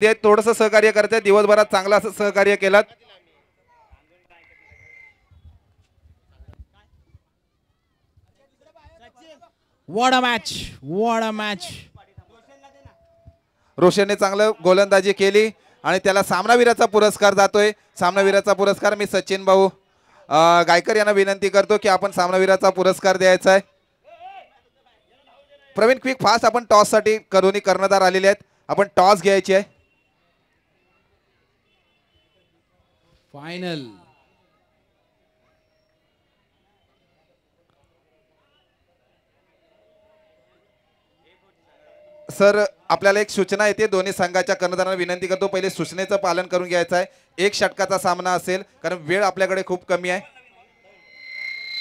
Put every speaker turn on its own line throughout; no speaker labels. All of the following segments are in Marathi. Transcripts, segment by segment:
ते थोडंसं सहकार्य करतात, दिवसभरात चांगलं असं सहकार्य केलं.
What a match, what a match.
रोशनने चांगलं गोलंदाजी केली आणि त्याला सामनावीराचा पुरस्कार जातोय. सामनावीराचा पुरस्कार मी सचिन भाऊ गायकर यांना विनंती करतो की आपण सामनावीराचा पुरस्कार द्यायचा आहे. प्रवीण क्विक फास्ट आपण टॉस साठी दोन्ही कर्णधार आलेले आहेत. आपण टॉस घ्यायची आहे.
फायनल
सर आपल्याला एक सूचना येते, दोन्ही संघाच्या कर्णधारांना विनंती करतो पहिले सूचनेचं पालन करून घ्यायचं आहे. एक षटकाचा सामना असेल कारण वेळ आपल्याकडे खूप कमी आहे.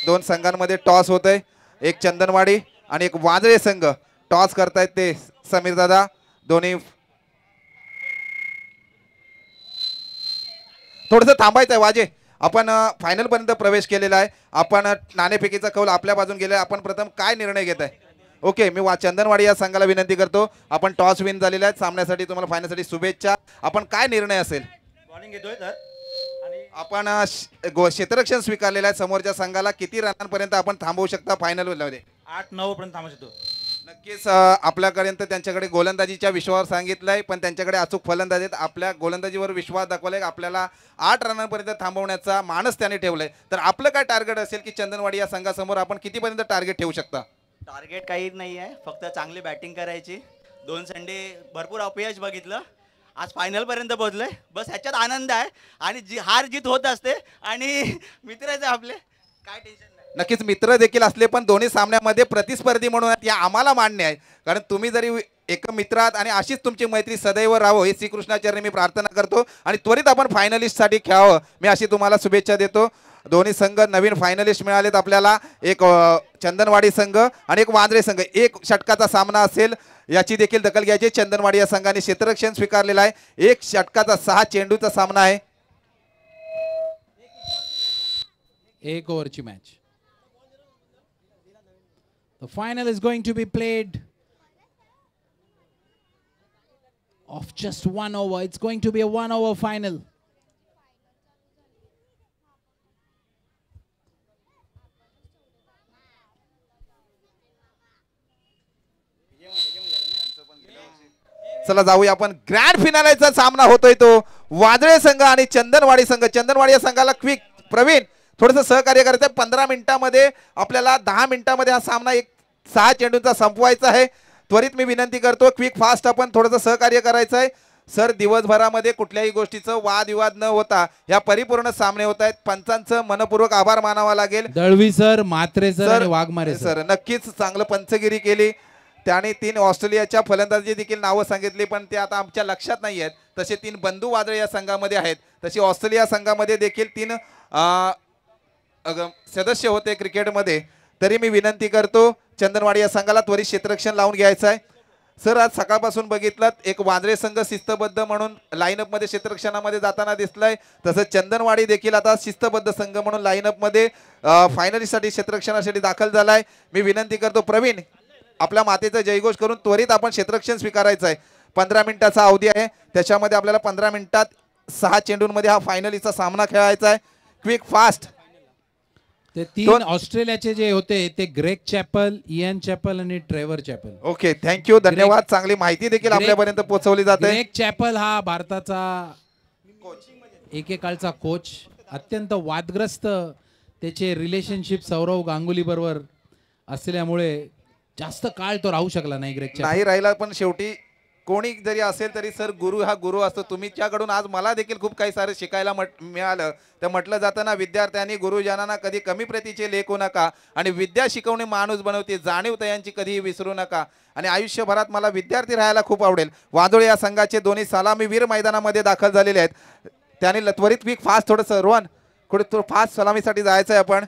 दोन संघांमध्ये टॉस होत आहे. एक चंदनवाडी आणि एक वाजळे संघ टॉस करतायत. ते समीर दादा दोन्ही थोडंसं थांबायचं आहे. वाजे आपण फायनल पर्यंत प्रवेश केलेला आहे. आपण नाणेफेकीचा कौल आपल्या बाजून गेलाय. आपण प्रथम काय निर्णय घेत आहे? ओके, मी चंदनवाडी या संघाला विनंती करतो, आपण टॉस विन झालेला आहे. सामन्यासाठी तुम्हाला फायनलसाठी शुभेच्छा. आपण काय निर्णय असेल?
बॉलिंग घेतोय सर आणि
आपण क्षेत्ररक्षण स्वीकारलेलं आहे. समोरच्या संघाला किती रनांपर्यंत आपण थांबवू शकता फायनल मध्ये?
8-9 पर्यंत थांबू शकतो.
नक्कीच आपल्यापर्यंत त्यांच्याकडे गोलंदाजीच्या विश्वासावर सांगितलंय, पण त्यांच्याकडे अचूक फलंदाजी आहेत. आपल्या गोलंदाजीवर विश्वास दाखवलाय. आपल्याला 8 रनांपर्यंत थांबवण्याचा मानस त्याने ठेवलाय. तर आपलं काय टार्गेट असेल की चंदनवाडी या संघासमोर आपण कितीपर्यंत टार्गेट ठेवू शकता?
टार्गेट काही नाही आहे, फक्त चांगली बॅटिंग करायची. 2 संडे भरपूर अपयश बघितलं, आज फायनल पर्यंत पोहोचलोय. बस ह्याच्यात आनंद आहे आणि हार जीत होत असते आणि मित्राचे आपले काय टेन्शन नाही.
नक्कीच मित्र देखील असले, पण दोन्ही सामन्यामध्ये प्रतिस्पर्धी म्हणून आहेत या आम्हाला मान्य आहे. कारण तुम्ही जरी एक मित्र आहात आणि अशीच तुमची मैत्री सदैव राहावं ही श्रीकृष्णाचरणी मी प्रार्थना करतो आणि त्वरित आपण फायनलिस्टसाठी खेळावं मी अशी तुम्हाला शुभेच्छा देतो. दोन्ही संघ नवीन फायनलिस्ट मिळालेत आपल्याला. एक चंदनवाडी संघ आणि एक वांद्रे संघ. एक षटकाचा सामना असेल याची देखील दखल घ्यायची. चंदनवाडी या संघाने क्षेत्ररक्षण स्वीकारलेला आहे. एक षटकाचा 6 चेंडूचा सामना आहे.
एक ओव्हरची match. The final is going to be played of just 1 over. It's going to be a 1 over final.
चला जाऊया आपण. ग्रँड फिनालेचा सामना होतोय तो वादळे संघ आणि चंदनवाडी संघ. चंदनवाडी या संघाला क्विक प्रवीण थोडंसं सहकार्य करायचं आहे. 15 मिनिटांमध्ये आपल्याला 10 मिनिटांमध्ये हा सामना एक 6 चेंडूंचा संपवायचा आहे. त्वरित मी विनंती करतो क्विक फास्ट आपण थोडंसं सहकार्य करायचं आहे. सर दिवसभरामध्ये कुठल्याही गोष्टीचं वादविवाद न होता या परिपूर्ण सामने होत आहेत. पंचांचं मनपूर्वक आभार मानावा लागेल.
दळवी सर, म्हात्रे सर आणि वाघमारे
सर नक्कीच चांगलं पंचगिरी केली. त्याने 3 ऑस्ट्रेलियाच्या फलंदाजी देखील नावं सांगितली, पण ते आता आमच्या लक्षात नाही आहेत. तसे 3 बंधू वादळे या संघामध्ये आहेत. तशी ऑस्ट्रेलिया संघामध्ये देखील 3 सदस्य होते क्रिकेटमध्ये. तरी मी विनंती करतो चंदनवाडी या संघाला त्वरित क्षेत्ररक्षण लावून घ्यायचं आहे. सर आज सकाळपासून बघितलं एक वांद्रे संघ शिस्तबद्ध म्हणून लाईनअप मध्ये क्षेत्ररक्षणामध्ये जाताना दिसलाय. तसंच चंदनवाडी देखील आता शिस्तबद्ध संघ म्हणून लाईनअप मध्ये फायनलिस्टसाठी क्षेत्ररक्षणासाठी दाखल झालाय. मी विनंती करतो प्रवीण आपल्या मातेचा जयघोष करून त्वरित आपण क्षेत्ररक्षण स्वीकारायचं आहे. 15 मिनिटाचा अवधी आहे, त्याच्यामध्ये आपल्याला 15 मिनिटात 6 चेंडूंमध्ये हा फायनलीचा सामना खेळायचा आहे. Quick fast.
ते 3 ऑस्ट्रेलियाचे जे होते ते ग्रेग चॅपल, इयन चॅपल आणि ट्रेवर चॅपल.
ओके, थँक्यू, धन्यवाद. चांगली माहिती देखील आपल्यापर्यंत पोहोचवली जाते.
ग्रेग चॅपल हा भारताचा एकेकाळचा कोच. अत्यंत वादग्रस्त त्याचे रिलेशनशिप सौरव गांगुली बरोबर असल्यामुळे जास्त काळ तो राहू शकला नाही. ग्रेग चॅपल
नाही राहिला, पण शेवटी कोणी जरी असेल तरी सर गुरु हा गुरु असतो. तुमच्याकडून आज मला देखील खूप काही सारे शिकायला मिळालं. तर म्हटलं जातं ना, विद्यार्थ्यांनी गुरुजनांना कधी कमी प्रतीचे लेखू नका आणि विद्या शिकवणे माणूस बनवते, जाणीव त्यांची कधीही विसरू नका. आणि आयुष्यभरात मला विद्यार्थी राहायला खूप आवडेल. वादोळे या संघाचे दोन्ही सलामीवीर मैदानामध्ये दाखल झालेले आहेत. त्याने त्वरित क्विक फास्ट थोडंसं रोहन थोडं फास्ट सलामीसाठी जायचं आहे आपण.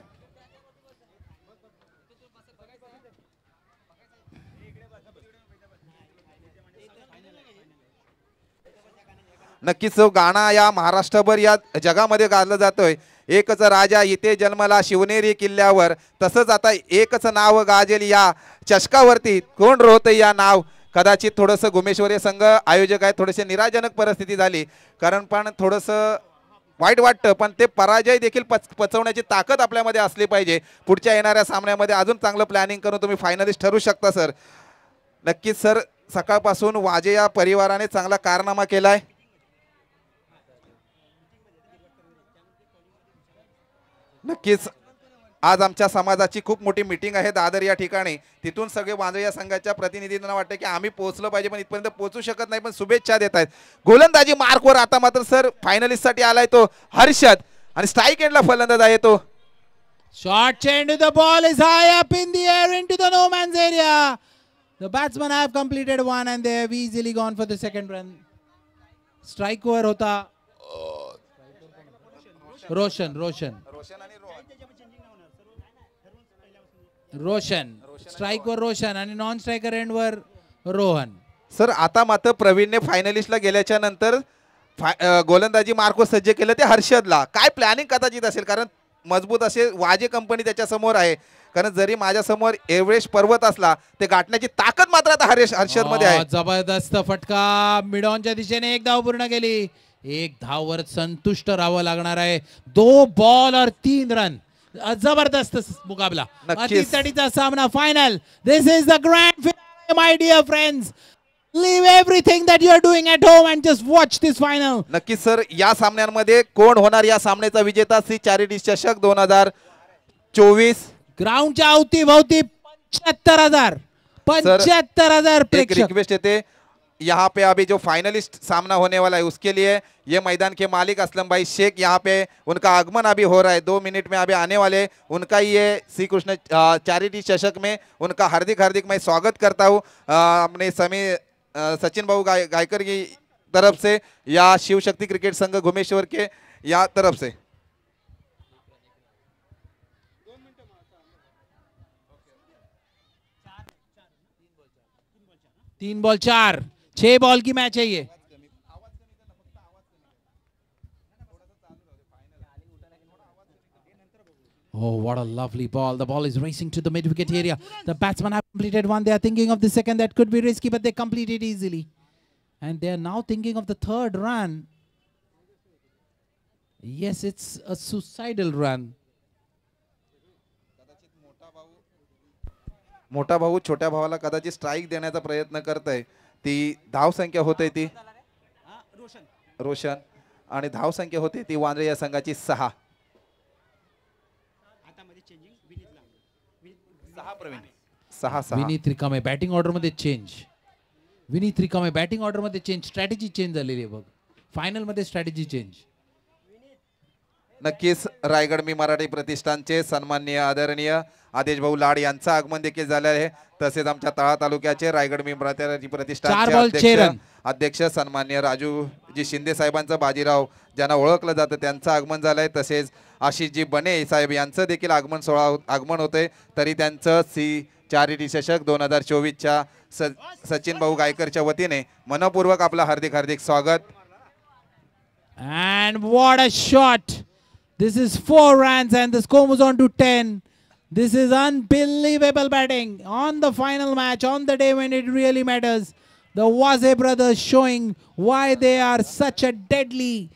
नक्कीच जो गाणं या महाराष्ट्रभर या जगामध्ये गाजलं जातोय, एकच राजा इथे जन्मला शिवनेरी किल्ल्यावर, तसंच आता एकच नाव गाजेल या चषकावरती, कोण रोहत या नाव कदाचित थोडंसं गुमेश्वरी संघ आयोजक आहे थोडेसे निराजनक परिस्थिती झाली, कारण पण थोडंसं वाईट वाटतं, पण ते पराजय देखील पचवण्याची ताकद आपल्यामध्ये असली पाहिजे. पुढच्या येणाऱ्या सामन्यामध्ये अजून चांगलं प्लॅनिंग करून तुम्ही फायनलिस्ट ठरू शकता सर. नक्कीच सर, सकाळपासून वाजे या परिवाराने चांगला कारनामा केलाय. नक्कीच आज आमच्या समाजाची खूप मोठी मीटिंग आहे दादर या ठिकाणी. तिथून सगळे वांद्रे या संघाच्या प्रतिनिधींना वाटतं की आम्ही पोहोचलं पाहिजे, पण इथपर्यंत पोहोचू शकत नाही, पण शुभेच्छा देत आहेत. गोलंदाजी मार्कवर आता मात्र सर फायनलिस्ट साठी आलाय तो हर्षद, आणि स्ट्राईक एंडला फलंदाज आहे तो.
Short change to the ball is high up in the air into the no man's area. The batsmen have completed one and they have easily gone for the second run. Strike over होता रोशन स्ट्राइक वर रोशन आणि नॉन स्ट्रायकर एंड वर रोहन.
सर आता मात्र प्रवीणने फायनलिस्टला गेल्याच्या नंतर गोलंदाजी मार्कवर सज्ज केलं ते हर्षदला. काय प्लॅनिंग कदाचित असेल, कारण मजबूत असे वाजे कंपनी त्याच्या समोर आहे, कारण जरी माझ्या समोर एव्हरेस्ट पर्वत असला ते गाठण्याची ताकद मात्र आता हर्षद मध्ये आहे.
जबरदस्त फटका मिडॉनच्या दिशेने, एक धाव पूर्ण केली. एक धाववर संतुष्ट राहावं लागणार आहे. 2 बॉल और 3 रन. जबरदस्त मुकाबला, अटीतटीचा सामना. Final, this is the grand finale my dear friends. Leave everything that you are doing at home and just watch this final.
नक्कीच सर, या सामन्यांमध्ये कोण होणार या सामन्याचा विजेता? श्री चॅरिटी चषक 2024.
ग्राउंडच्या अवतीभवती 75,000
एक
प्रेक्षक.
रिक्वेस्ट येते, यहाँ पे अभी जो फाइनलिस्ट सामना होने वाला है उसके लिए ये मैदान के मालिक असलम भाई शेख, यहाँ पे उनका आगमन अभी हो रहा है, 2 मिनट में अभी आने वाले. उनका ये श्री कृष्ण चैरिटी चषक में उनका हार्दिक हार्दिक मैं स्वागत करता हूँ अपने समय सचिन भाऊ गायकर की तरफ से या शिव शक्ति क्रिकेट संघ घुमेश्वर के या तरफ से.
3 बॉल 4, 6 बॉल की मैच है ये. Oh, what a lovely ball. The ball is racing to the mid-wicket area. The batsmen have completed one. They are thinking of the second. That could be risky, but they complete it easily. And they are now thinking of the third run. Yes, it's a suicidal run.
मोठा भाऊ छोट्या भावाला कदाचित स्ट्राइक देण्याचा प्रयत्न करतोय. ती धाव संख्या होते ती रोशन, आणि धाव संख्या होते ती वांद्रे या संघाची 6.
विनीत रिकामे बॅटिंग ऑर्डर मध्ये चेंज. विनीत रिकामे बॅटिंग ऑर्डर मध्ये चेंज. स्ट्रॅटेजी चेंज झालेली आहे बघ. फायनल मध्ये स्ट्रॅटेजी चेंज.
नक्कीच रायगड मी मराठी प्रतिष्ठानचे सन्माननीय आदरणीय आदेश भाऊ लाड यांचं आगमन देखील झाले आहे. तसेच आमच्या तळा तालुक्याचे रायगड मी मराठी प्रतिष्ठानचे अध्यक्ष सन्माननीय राजूजी शिंदे साहेबांचं, बाजीराव ज्यांना ओळखलं जातं त्यांचं आगमन झालंय. तसेच आशिषजी बने साहेब यांचं देखील आगमन होतंय. तरी त्यांचं श्री चॅरिटी चषक 2024च्या सचिन भाऊ गायकरच्या वतीने मनपूर्वक आपलं हार्दिक हार्दिक स्वागत.
And what a shot. This is 4 runs and the score moves on to 10. This is unbelievable batting on the final match, on the day when it really matters. The Waze brothers showing why they are such a deadly.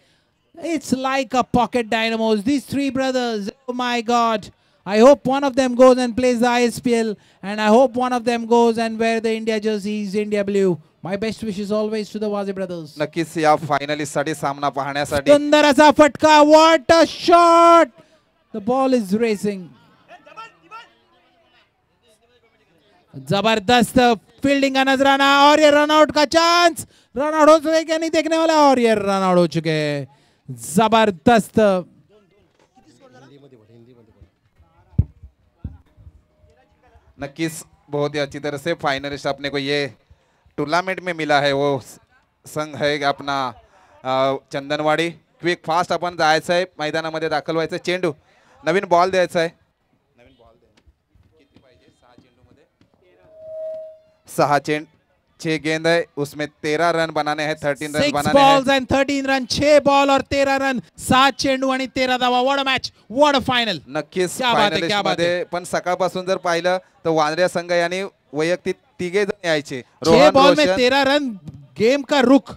It's like a pocket dynamos. These 3 brothers, oh my God. I hope one of them goes and plays the ISPL, and I hope one of them goes and wear the India jerseys, India blue. My best wishes always to the Waze brothers.
नक्कीच या फायनलिस्ट साठी सामना पाहण्यासाठी
सुंदर असा फटका. What a shot. The ball is racing. जबरदस्त फील्डिंग का नजराना, और ये रन आउट का चांस. रन आउट हो चुके क्या नहीं देखने वाला, और ये रन आउट हो चुके हैं. जबरदस्त.
नक्कीच बहुत ही अच्छी तरह से फाइनलिस्ट अपने को ये टूर्नामेंट में मिला है. वो संघ है अपना चंदनवाडी. क्विक फास्ट आपण जायचं आहे, मैदानामध्ये दाखल व्हायचं. चेंडू नवीन बॉल द्यायचा आहे. नवीन बॉल किती पाहिजे? 6 चेंडूमध्ये 6 6 गेंद है, उसमें 13 रन बनाने हैं, 13 रन
6
बनाने
balls
हैं।
and 13 रन, 6 बॉल और 13 रन, 7 चेंडू आणि 13 धावा. What a match, what a final.
नक्कीच
क्या बात है,
फायनलिस्ट
क्या बात
मध्ये पण सकाळपासून जर पाहिलं तर वांद्र्या संघ यांनी वैयक्तिक तिघे जण यायचे.
6 बॉल में
रोशन
13 रन, गेम का रुख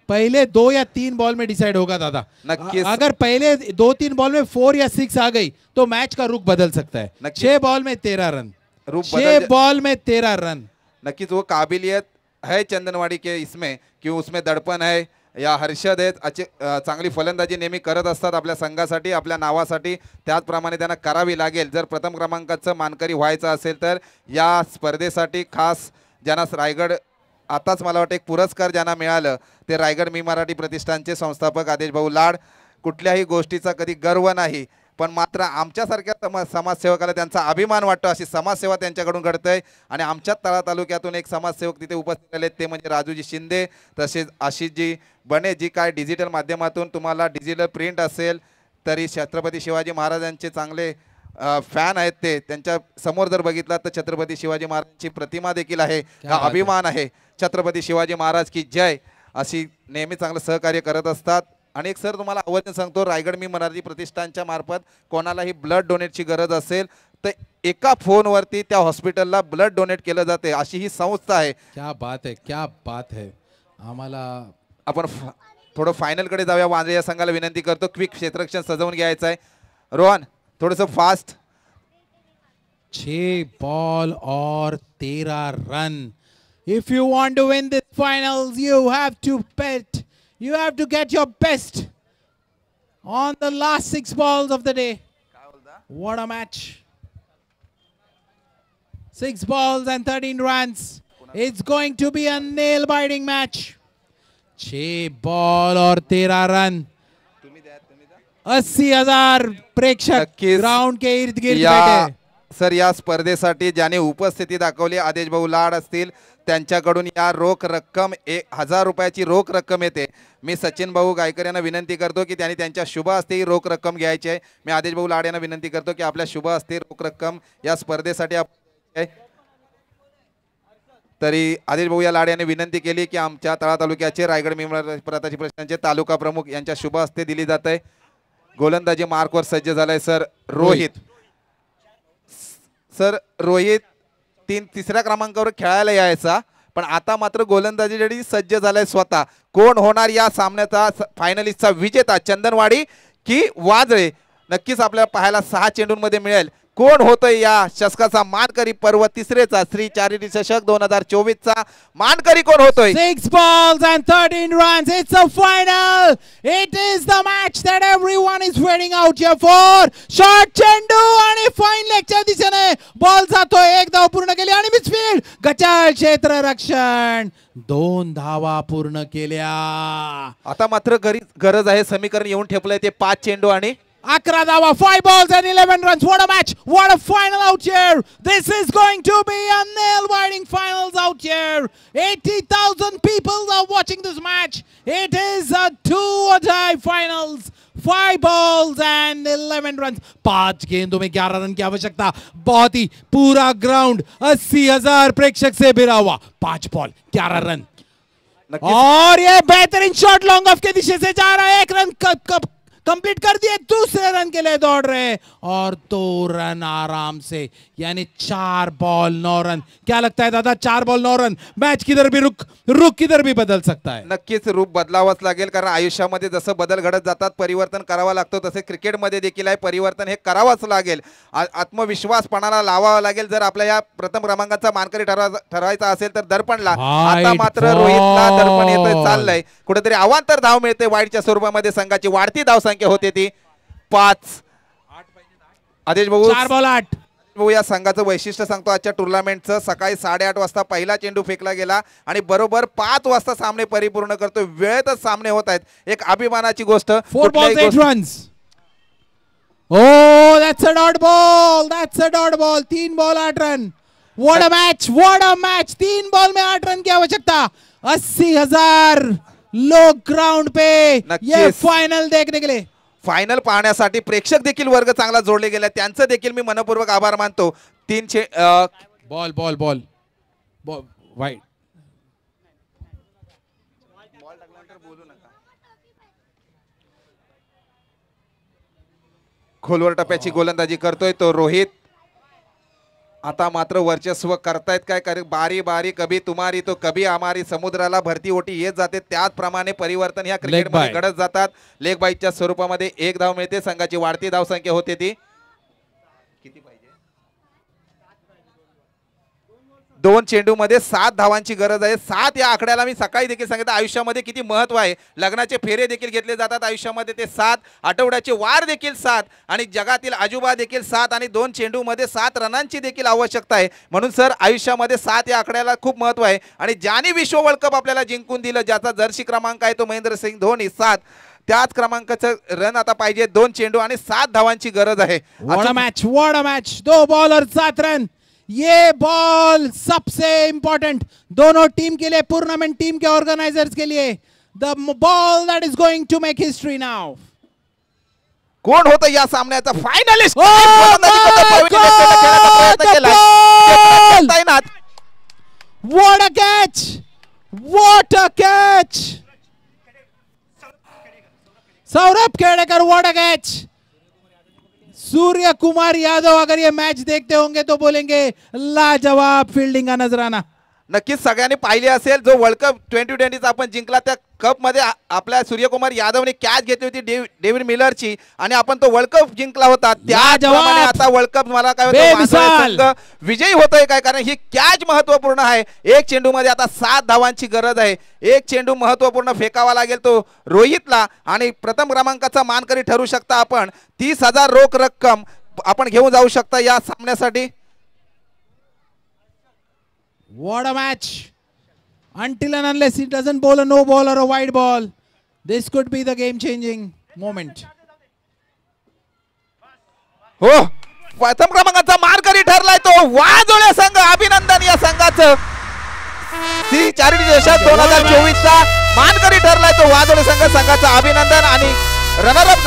पहले 2 या 3 बॉल में डिसाइड होगा दादा.
नक्कीच.
अगर पहले 2-3 बॉल में 4 या 6 आ गई तो मैच का रुख बदल सकता है.
नक्कीच.
6 बॉल में 13 रन,
रूप
6 बॉल में 13 रन.
नक्कीच वो काबिलियत है चंदनवाडी के इसमें कि उसमें दडपण है या हर्षद आहेत चांगली फलंदाजी नेहमी करत असतात आपल्या संघासाठी आपल्या नावासाठी. त्याचप्रमाणे त्यांना करावी लागेल जर प्रथम क्रमांकाचं मानकरी व्हायचं असेल तर. या स्पर्धेसाठी खास ज्यांना रायगड आताच मला वाटतं एक पुरस्कार ज्यांना मिळालं ते रायगड मी मराठी प्रतिष्ठानचे संस्थापक आदेश भाऊ लाड. कुठल्याही गोष्टीचा कधी गर्व नाही पण मात्र आमच्यासारख्या समाजसेवकाला त्यांचा अभिमान वाटतो अशी समाजसेवा त्यांच्याकडून घडतंय. आणि आमच्या तळा तालुक्यातून एक समाजसेवक तिथे उपस्थित आले ते म्हणजे राजूजी शिंदे तसेच आशिषजी बने जी काय डिजिटल माध्यमातून तुम्हाला डिजिटल प्रिंट असेल तरी छत्रपती शिवाजी महाराजांचे चांगले फॅन आहेत. ते त्यांच्या समोर जर बघितला तर छत्रपती शिवाजी महाराजांची प्रतिमा देखील आहे. हा अभिमान आहे. छत्रपती शिवाजी महाराज की जय अशी नेहमी चांगलं सहकार्य करत असतात. आणि एक सर तुम्हाला आवर्जून सांगतो रायगड मी मराठी प्रतिष्ठानच्या मार्फत कोणालाही ब्लड डोनेटची गरज असेल तर एका फोनवरती त्या हॉस्पिटलला ब्लड डोनेट केलं जाते अशी ही संस्था आहे.
क्या बात है, क्या बात है. आम्हाला
आपण थोडं फायनलकडे जाऊया. वांद्रे या संघाला विनंती करतो क्विक क्षेत्ररक्षण सजवून घ्यायचं आहे. रोहन थोडंसं फास्ट.
6 बॉल और 13 run. If you want to win this finals, you have to bet. You have to get your best on the last 6 balls of the day. What a match. 6 balls and 13 runs. It's going to be a nail-biting match. 6 ball और 13 run. 80,000 प्रेक्षक
नक्कीच.
ग्राउंड के इर्द गिर्द
या
बैठे.
सर या स्पर्धेसाठी ज्याने उपस्थिती दाखवली आदेश भाऊ लाड असतील त्यांच्याकडून या रोख रक्कम 1000 रुपयाची रोख रक्कम येते. मी सचिन भाऊ गायकर यांना विनंती करतो की त्यांनी त्यांच्या शुभ हस्ते ही रोख रक्कम घ्यायची आहे. मी आदेश भाऊ लाड यांना विनंती करतो की आपल्या शुभ हस्ते रोख रक्कम या स्पर्धेसाठी तरी आदेश भाऊ या लाड यांनी विनंती केली की आमच्या तळा तालुक्याचे रायगड मी मराठी प्रतिष्ठानचे तालुका प्रमुख यांच्या शुभ हस्ते दिली जात आहे. गोलंदाजी मार्कवर सज्ज झालाय सर रोहित. सर रोहित तिसऱ्या क्रमांकावर खेळायला यायचा पण आता मात्र गोलंदाजीसाठी सज्ज झालाय स्वतः. कोण होणार या सामन्याचा फायनलिस्टचा विजेता चंदनवाडी की वाजळे नक्कीच आपल्याला पाहायला 6 चेंडूंमध्ये मिळेल. कोण होतोय या चषकाचा मानकरी पर्व तिसरेचा श्री चारिटी चषक 2024 चा मानकरी कोण होतोय.
6 balls and 13 runs. It's a final. It is the match that everyone is waiting out here for. Short चेंडू आणि फाईन लेगच्या दिशेने बॉल जातोय. 1 धाव पूर्ण केली आणि मिडफील्ड गचाळ क्षेत्ररक्षण 2 धावा पूर्ण केल्या.
आता मात्र गरज आहे समीकरण येऊन ठेपलंय ते 5 चेंडू आणि
11 धावा. 5 balls and 11 runs. What a match. What a final out here. This is going to be a nail-biting finals out here. 80,000 people are watching this match. It is a do-or-die finals. 5 balls and 11 runs. 5 गेंदों में 11 रन की आवश्यकता. बहुत ही पूरा ग्राउंड 80,000 प्रेक्षक से भिरा हुआ. 5 बॉल 11 रन और ये बेहतरीन शॉट लॉन्ग ऑफ के दिशे से जा रहा है. 1 रन कंप्लीट कर दिए. दूसरे रन के लिए दौड़ रहे और 2 रन आराम से यानी 4 बॉल 9 रन. क्या लगता है दादा 4 बॉल 9 रन मैच किधर भी रुक किधर भी बदल सकता है.
नक्कीच रूप बदलावंच लागेल कारण आयुष्यामध्ये जसं बदल घडत जातात परिवर्तन करावं लागतो तसे क्रिकेटमध्ये देखील आहे परिवर्तन हे करावंच लागेल. आत्मविश्वास पणाला लावावा लागेल जर आपल्या या प्रथम क्रमांकाचा मानकरी ठरवायचा असेल तर दर्पणला. आता मात्र रोहितला दर्पण येतोय चाललंय कुठेतरी अवांतर धाव मिळते वाईटच्या स्वरूपामध्ये. संघाची वाढती धावसंख्या होते ती 5. आदेश भाऊ
4 बॉल 8.
भाऊ या संघाचं वैशिष्ट्य सांगतो आजच्या टुर्नामेंटचं. सकाळी 8:30 वाजता पहिला चेंडू फेकला गेला आणि बरोबर 5 वाजता सामने परिपूर्ण करतोय. वेळेतच सामने होत आहेत. एक अभिमानाची गोष्ट.
4 balls 8 runs. Oh, that's a dot ball. That's a dot ball. 3 ball 8 run. What a match. What a match. 3 ball में 8 रन की आवश्यकता. 80,000 लोग ग्राउंड पे ये फाइनल देखने के लिए.
फायनल पाहण्यासाठी प्रेक्षक देखील वर्ग चांगला जोडले गेले त्यांचं देखील मी मनपूर्वक आभार मानतो. 3
बॉल वाईट
खोलवर टप्प्याची गोलंदाजी करतोय तो रोहित. आता मात्र वर्चस्व करतायत काय करे, बारी बारी कभी तुम्हारी तो कभी हमारी, समुद्राला भरती ओटी येत जाते त्याचप्रमाणे परिवर्तन ह्या क्रिकेटमध्ये
bite.
घडत जातात. लेग बाईटच्या स्वरूपामध्ये 1 धाव मिळते. संघाची वाढती धावसंख्या होते ती किती पाहिजे, 2 चेंडूमध्ये 7 धावांची गरज आहे. 7 या आकड्याला मी सकाळी देखील सांगितलं आयुष्यामध्ये किती महत्व आहे. लग्नाचे फेरे देखील घेतले जातात आयुष्यामध्ये ते 7, आठवड्याचे वार देखील 7 आणि जगातील आजोबा देखील 7 आणि 2 चेंडूमध्ये 7 रनांची देखील आवश्यकता आहे. म्हणून सर आयुष्यामध्ये 7 या आकड्याला खूप महत्व आहे. आणि ज्याने विश्व वर्ल्ड कप आपल्याला जिंकून दिलं, ज्याचा जर्सी क्रमांक आहे तो महेंद्रसिंग धोनी 7, त्याच क्रमांकाचं रन आता पाहिजे. 2 चेंडू आणि 7 धावांची गरज आहे.
What a match, what a match. 2 ball और 7 रन. ये बॉल सबसे इंपॉर्टेंट दोनों टीम के लिए, टूर्नामेंट टीम के ऑर्गेनाइजर्स के लिए, the ball that is going to make history now.
कोण होतं या सामन्याचा finalist?
What a catch! What a catch! Saurabh Khedekar, what a catch! Surya Kumar Yadav अगर ये मैच देखते होंगे तो बोलेंगे लाजवाब फील्डिंग का नजराना.
नक्कीच सगळ्यांनी पाहिले असेल, जो वर्ल्ड कप 2020 आपण जिंकला त्या कप मध्ये आपल्या सूर्यकुमार यादवने कॅच घेतली होती डेव्हिड मिलरची आणि आपण तो वर्ल्ड कप जिंकला होता. त्याप्रमाणे आता वर्ल्ड कप मला काय होतं, संघ विजयी होतोय काय, कारण ही कॅच महत्वपूर्ण आहे. 1 चेंडू मध्ये आता 7 धावांची गरज आहे. 1 चेंडू महत्वपूर्ण फेकावा लागेल तो रोहितला आणि प्रथम क्रमांकाचा मानकरी ठरू शकता आपण. 30,000 रोख रक्कम आपण घेऊन जाऊ शकता या सामन्यासाठी.
What a match! Until and unless he doesn't bowl a no ball or a wide ball, this could be the game-changing moment.
हो, प्रथम क्रमांकाचा मानकरी ठरलाय तो वाजोळे संघ. अभिनंदन या संघाचं. सी चॅरिटी चषक 2024 चा मानकरी ठरलाय तो वाजोळे संघ. संघाचं अभिनंदन आणि रनर अप